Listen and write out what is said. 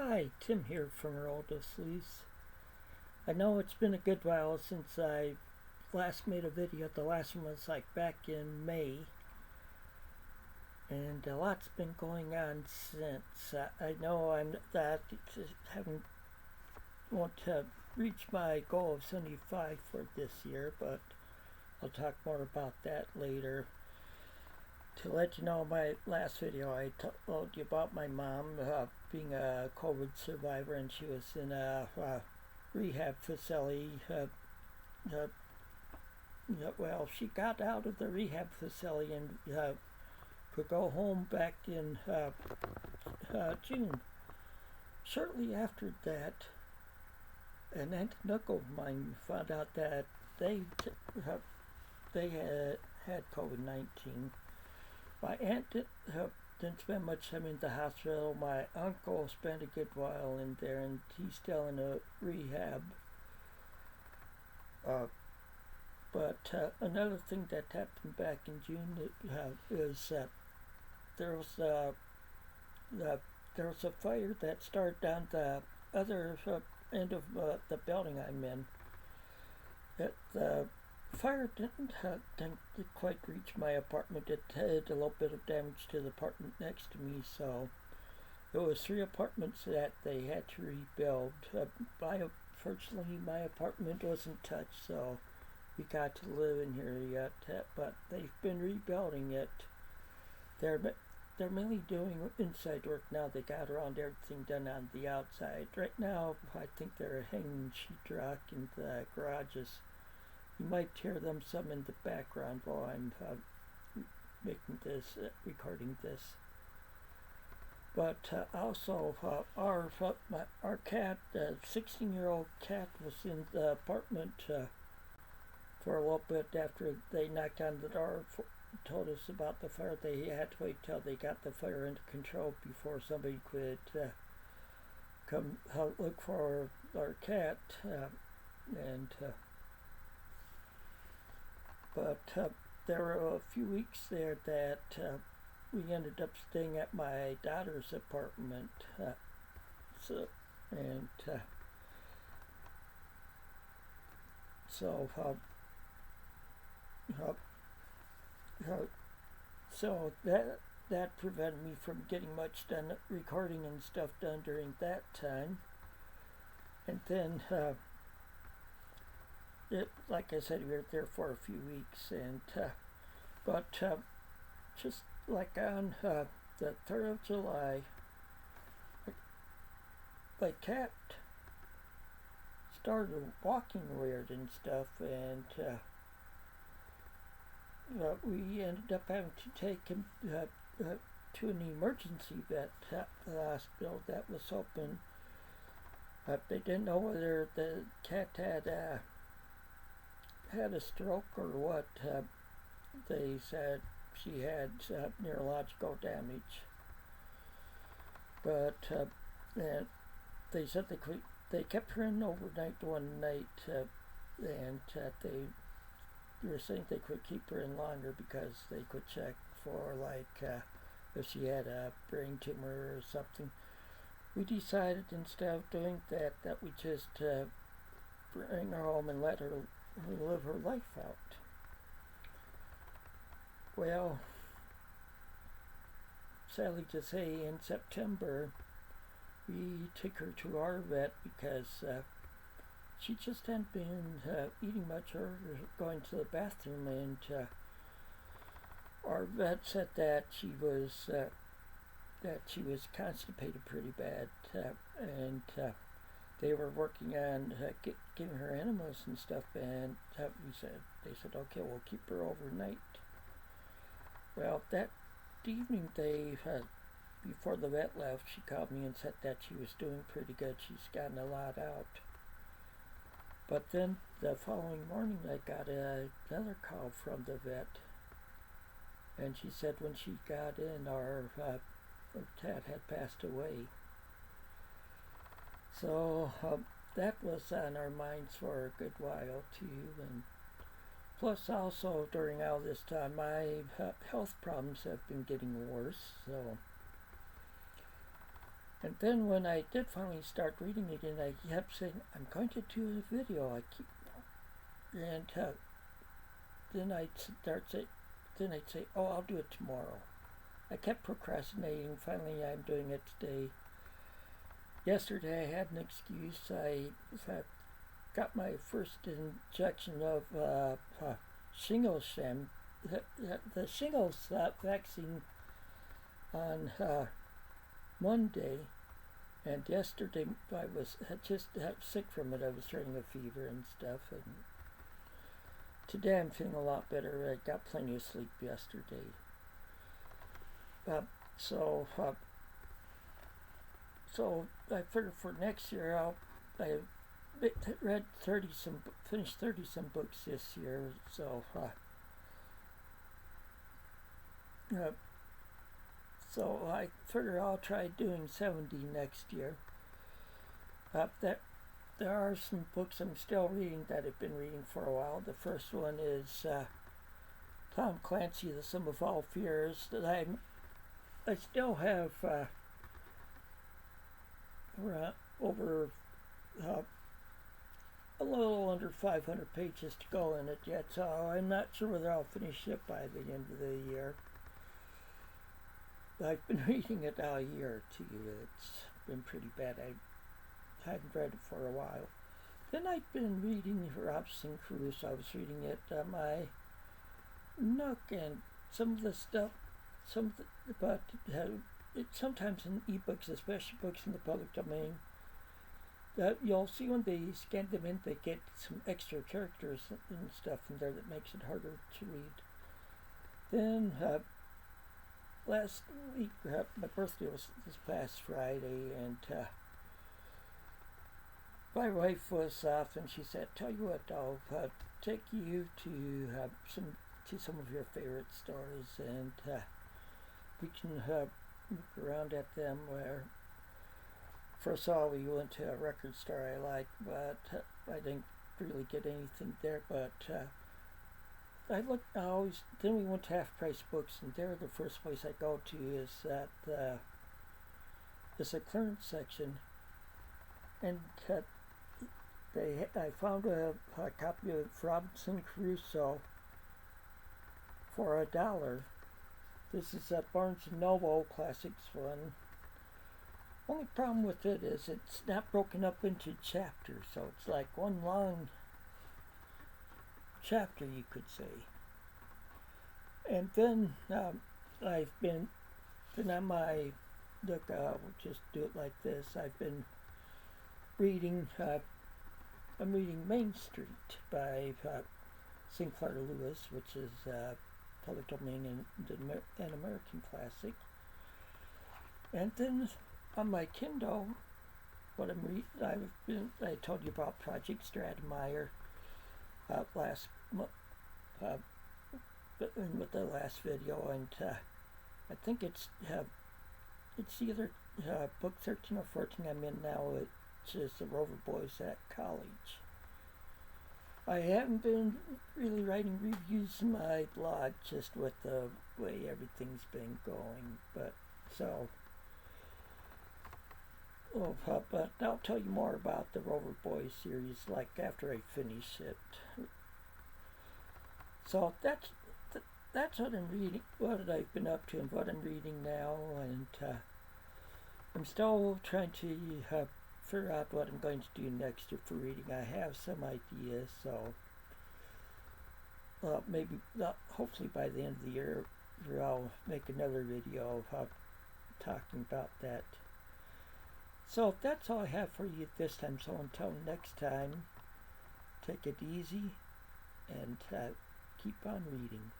Hi, Tim here from Roll of Sleeves. I know it's been a good while since I last made a video. The last one was like back in May, and a lot's been going on since. I know haven't want to reach my goal of 75 for this year, but I'll talk more about that later. To let you know, my last video I told you about my mom being a COVID survivor, and she was in a rehab facility. Well, she got out of the rehab facility and could go home back in June. Shortly after that, an aunt and uncle of mine found out that they had COVID-19. My aunt didn't spend much time in the hospital. My uncle spent a good while in there, and he's still in a rehab. But another thing that happened back in June is that there was a fire that started down the other end of the building I'm in. The fire didn't quite reach my apartment. It had a little bit of damage to the apartment next to me, so it was 3 apartments that they had to rebuild. Fortunately, my apartment wasn't touched, so we got to live in here yet. But they've been rebuilding it. They're mainly doing inside work now. They got around everything done on the outside. Right now, I think they're hanging sheetrock in the garages. You might hear them some in the background while I'm recording this. But also, our cat, 16-year-old cat, was in the apartment for a little bit after they knocked on the door, told us about the fire. They had to wait till they got the fire under control before somebody could come look for our cat. But there were a few weeks there that we ended up staying at my daughter's apartment. So that prevented me from getting much done, recording and stuff done during that time. And then like I said, we were there for a few weeks, and but just like on the 3rd of July, my cat started walking weird and stuff, and we ended up having to take him to an emergency vet at the hospital that was open. They didn't know whether the cat had a stroke or what. They said she had neurological damage, but they said they kept her in overnight one night, and they were saying they could keep her in longer because they could check for if she had a brain tumor or something. We decided instead of doing that we just bring her home and let her live her life out. Well, sadly to say, in September we took her to our vet because she just hadn't been eating much or going to the bathroom, and our vet said that she was constipated pretty bad, and they were working on giving her enemas and stuff, and they said, okay, we'll keep her overnight. Well, that evening, before the vet left, she called me and said that she was doing pretty good. She's gotten a lot out. But then the following morning, I got another call from the vet, and she said when she got in, our cat had passed away. So that was on our minds for a good while too, and plus also during all this time my health problems have been getting worse. So And then when I did finally start reading again, I kept saying, I'm going to do a video. And then then I'd say, oh, I'll do it tomorrow. I kept procrastinating. Finally, I'm doing it today. Yesterday, I had an excuse. I got my first injection of shingles the shingles vaccine on Monday, and yesterday I had just sick from it. I was starting a fever and stuff, and today I'm feeling a lot better. I got plenty of sleep yesterday. So I figured for next year I read finished 30 some books this year. So I figure I'll try doing 70 next year. There are some books I'm still reading that I've been reading for a while. The first one is Tom Clancy, The Sum of All Fears, that I still have over a little under 500 pages to go in it yet, so I'm not sure whether I'll finish it by the end of the year. I've been reading it a year or two. It's been pretty bad. I hadn't read it for a while. Then I've been reading Robinson Crusoe. I was reading it on my Nook, and some of the stuff, but it's sometimes in ebooks, especially books in the public domain, that you'll see when they scan them in, they get some extra characters and stuff in there that makes it harder to read. Then last week, my birthday was this past Friday, and my wife was off, and she said, "Tell you what, I'll take you to some of your favorite stores, and we can look around at them." Where first of all, we went to a record store I liked, but I didn't really get anything there. But then we went to Half Price Books, and there the first place I go to is at a clearance section, and I found a copy of Robinson Crusoe for $1. This is a Barnes & Noble Classics one. Only problem with it is it's not broken up into chapters, so it's like one long chapter, you could say. And then I've been on my look. We'll just do it like this. I've been reading. I'm reading Main Street by Sinclair Lewis, which is public domain and an American classic. And then on my Kindle, what I'm reading, I told you about Project Stratemeyer last month, with the last video, and I think it's either book 13 or 14 I'm in now, which is the Rover Boys at college. I haven't been really writing reviews in my blog, just with the way everything's been going, but I'll tell you more about the Rover Boys series after I finish it. So that's what I'm reading, what I've been up to, and what I'm reading now, and I'm still trying to figure out what I'm going to do next year for reading. I have some ideas, so maybe hopefully by the end of the year I'll make another video talking about that. So that's all I have for you this time. So until next time, take it easy and keep on reading.